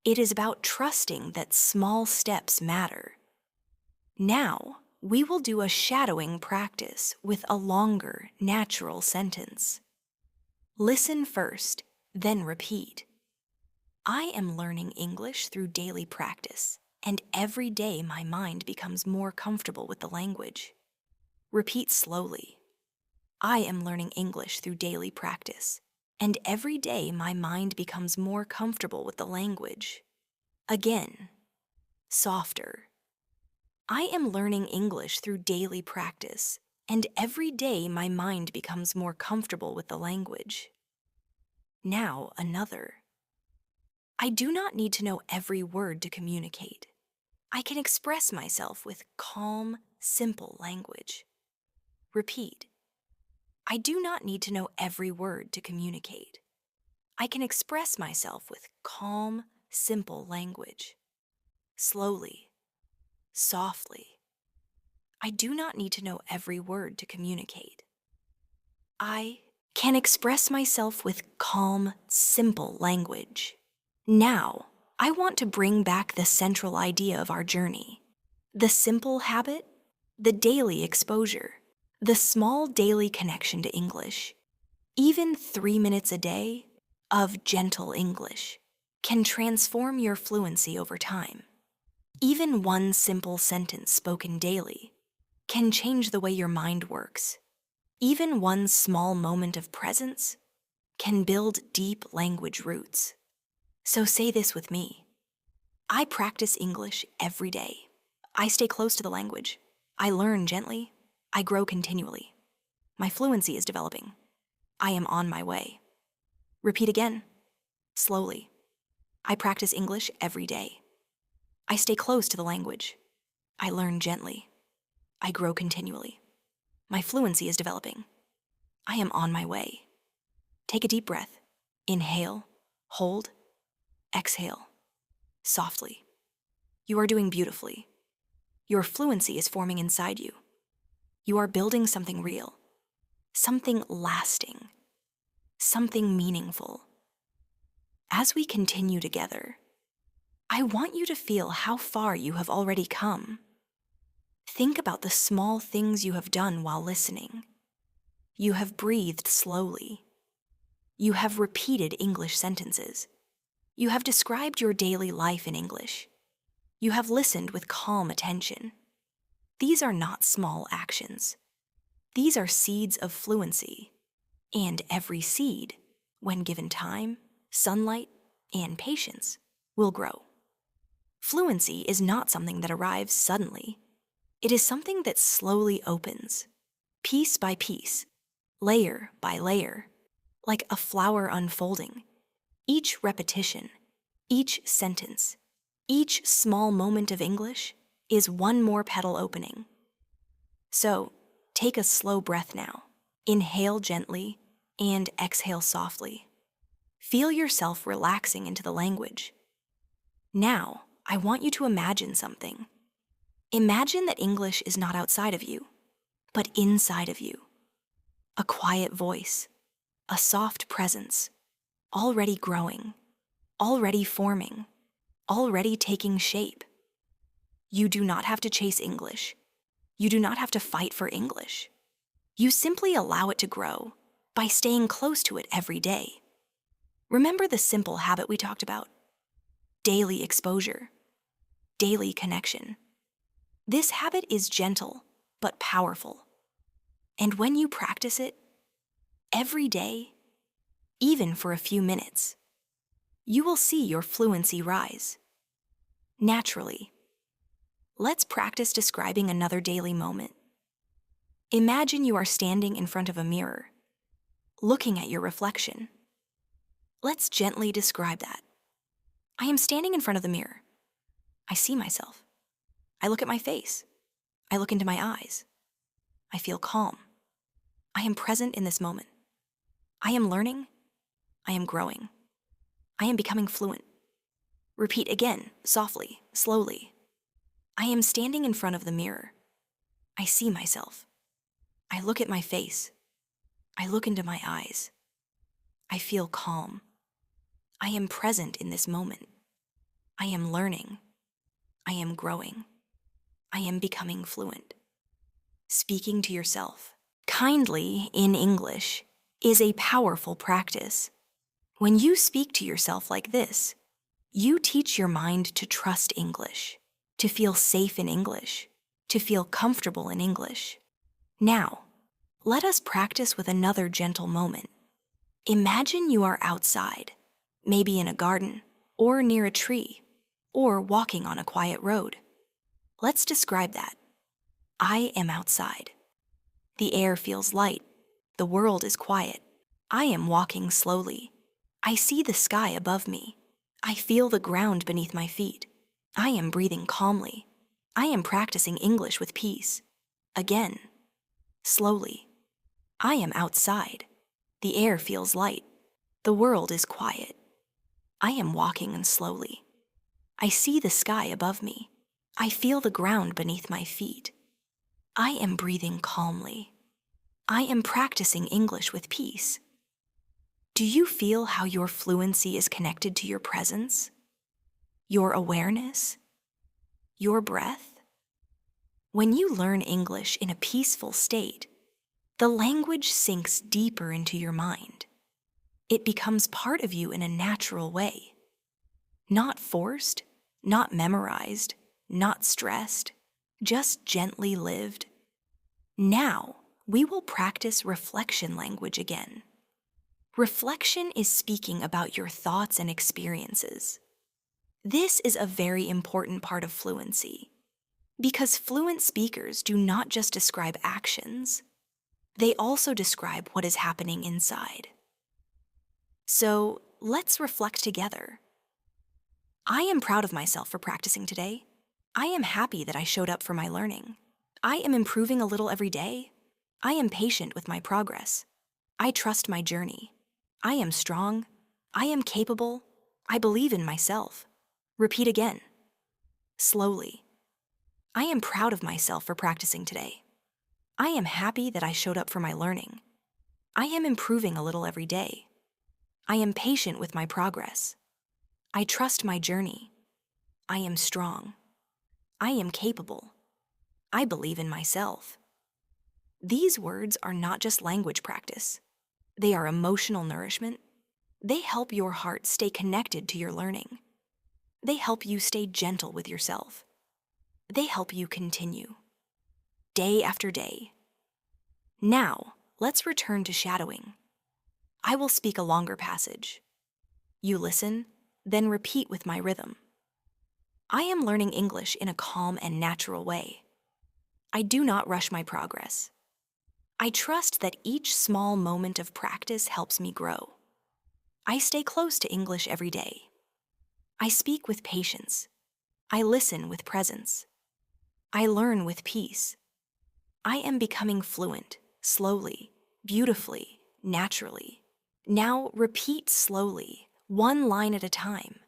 It is about trusting that small steps matter. Now, we will do a shadowing practice with a longer, natural sentence. Listen first, then repeat. I am learning English through daily practice, and every day my mind becomes more comfortable with the language. Repeat slowly. I am learning English through daily practice, and every day my mind becomes more comfortable with the language. Again, softer. I am learning English through daily practice, and every day my mind becomes more comfortable with the language. Now another. I do not need to know every word to communicate. I can express myself with calm, simple language. Repeat. I do not need to know every word to communicate. I can express myself with calm, simple language. Slowly, softly. I do not need to know every word to communicate. I can express myself with calm, simple language. Now, I want to bring back the central idea of our journey. The simple habit, the daily exposure, the small daily connection to English. Even 3 minutes a day of gentle English can transform your fluency over time. Even one simple sentence spoken daily can change the way your mind works. Even one small moment of presence can build deep language roots. So say this with me. I practice English every day. I stay close to the language. I learn gently. I grow continually. My fluency is developing. I am on my way. Repeat again, slowly. I practice English every day. I stay close to the language. I learn gently. I grow continually. My fluency is developing. I am on my way. Take a deep breath. Inhale, hold, exhale, softly. You are doing beautifully. Your fluency is forming inside you. You are building something real, something lasting, something meaningful. As we continue together, I want you to feel how far you have already come. Think about the small things you have done while listening. You have breathed slowly. You have repeated English sentences. You have described your daily life in English. You have listened with calm attention. These are not small actions. These are seeds of fluency. And every seed, when given time, sunlight, and patience, will grow. Fluency is not something that arrives suddenly. It is something that slowly opens, piece by piece, layer by layer, like a flower unfolding. Each repetition, each sentence, each small moment of English is one more petal opening. So, take a slow breath now. Inhale gently and exhale softly. Feel yourself relaxing into the language. Now, I want you to imagine something. Imagine that English is not outside of you, but inside of you. A quiet voice, a soft presence, already growing, already forming, already taking shape. You do not have to chase English. You do not have to fight for English. You simply allow it to grow by staying close to it every day. Remember the simple habit we talked about? Daily exposure, daily connection. This habit is gentle but powerful. And when you practice it every day, even for a few minutes, you will see your fluency rise. Naturally. Let's practice describing another daily moment. Imagine you are standing in front of a mirror, looking at your reflection. Let's gently describe that. I am standing in front of the mirror. I see myself. I look at my face. I look into my eyes. I feel calm. I am present in this moment. I am learning. I am growing. I am becoming fluent. Repeat again, softly, slowly. I am standing in front of the mirror. I see myself. I look at my face. I look into my eyes. I feel calm. I am present in this moment. I am learning. I am growing. I am becoming fluent. Speaking to yourself kindly in English is a powerful practice. When you speak to yourself like this, you teach your mind to trust English, to feel safe in English, to feel comfortable in English. Now, let us practice with another gentle moment. Imagine you are outside, maybe in a garden, or near a tree, or walking on a quiet road. Let's describe that. I am outside. The air feels light. The world is quiet. I am walking slowly. I see the sky above me. I feel the ground beneath my feet. I am breathing calmly. I am practicing English with peace. Again, slowly. I am outside. The air feels light. The world is quiet. I am walking slowly. I see the sky above me. I feel the ground beneath my feet. I am breathing calmly. I am practicing English with peace. Do you feel how your fluency is connected to your presence, your awareness, your breath? When you learn English in a peaceful state, the language sinks deeper into your mind. It becomes part of you in a natural way. Not forced, not memorized, not stressed, just gently lived. Now, we will practice reflection language again. Reflection is speaking about your thoughts and experiences. This is a very important part of fluency, because fluent speakers do not just describe actions, they also describe what is happening inside. So let's reflect together. I am proud of myself for practicing today. I am happy that I showed up for my learning. I am improving a little every day. I am patient with my progress. I trust my journey. I am strong. I am capable. I believe in myself. Repeat again. Slowly. I am proud of myself for practicing today. I am happy that I showed up for my learning. I am improving a little every day. I am patient with my progress. I trust my journey. I am strong. I am capable. I believe in myself. These words are not just language practice. They are emotional nourishment. They help your heart stay connected to your learning. They help you stay gentle with yourself. They help you continue, day after day. Now, let's return to shadowing. I will speak a longer passage. You listen, then repeat with my rhythm. I am learning English in a calm and natural way. I do not rush my progress. I trust that each small moment of practice helps me grow. I stay close to English every day. I speak with patience. I listen with presence. I learn with peace. I am becoming fluent, slowly, beautifully, naturally. Now repeat slowly, one line at a time.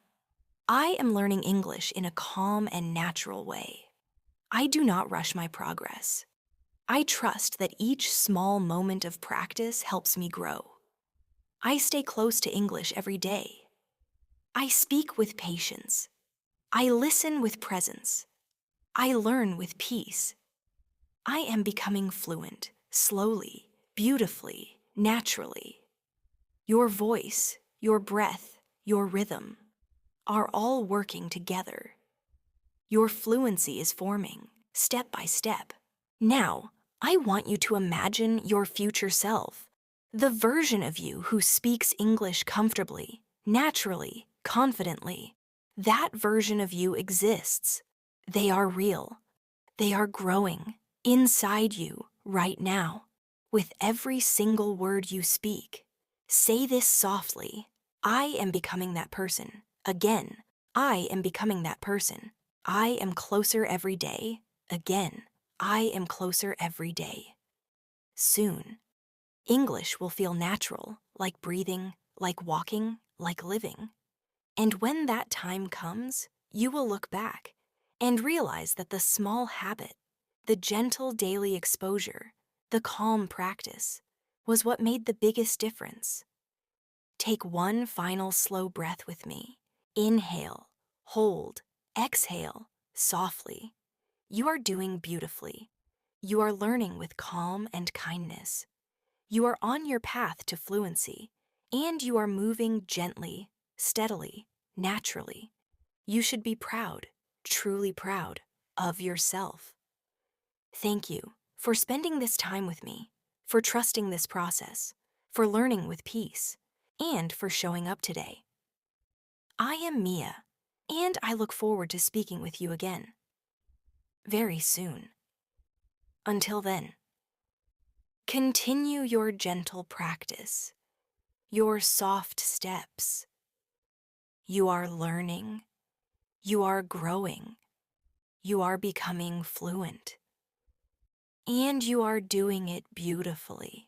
I am learning English in a calm and natural way. I do not rush my progress. I trust that each small moment of practice helps me grow. I stay close to English every day. I speak with patience. I listen with presence. I learn with peace. I am becoming fluent, slowly, beautifully, naturally. Your voice, your breath, your rhythm are all working together. Your fluency is forming, step by step. Now, I want you to imagine your future self, the version of you who speaks English comfortably, naturally, confidently. That version of you exists. They are real. They are growing inside you right now. With every single word you speak, say this softly. I am becoming that person. Again, I am becoming that person. I am closer every day. Again, I am closer every day. Soon, English will feel natural, like breathing, like walking, like living. And when that time comes, you will look back and realize that the small habit, the gentle daily exposure, the calm practice, was what made the biggest difference. Take one final slow breath with me. Inhale, hold, exhale, softly. You are doing beautifully. You are learning with calm and kindness. You are on your path to fluency, and you are moving gently, steadily, naturally. You should be proud, truly proud, of yourself. Thank you for spending this time with me, for trusting this process, for learning with peace, and for showing up today. I am Mia, and I look forward to speaking with you again very soon. Until then, continue your gentle practice, your soft steps. You are learning, you are growing, you are becoming fluent, and you are doing it beautifully.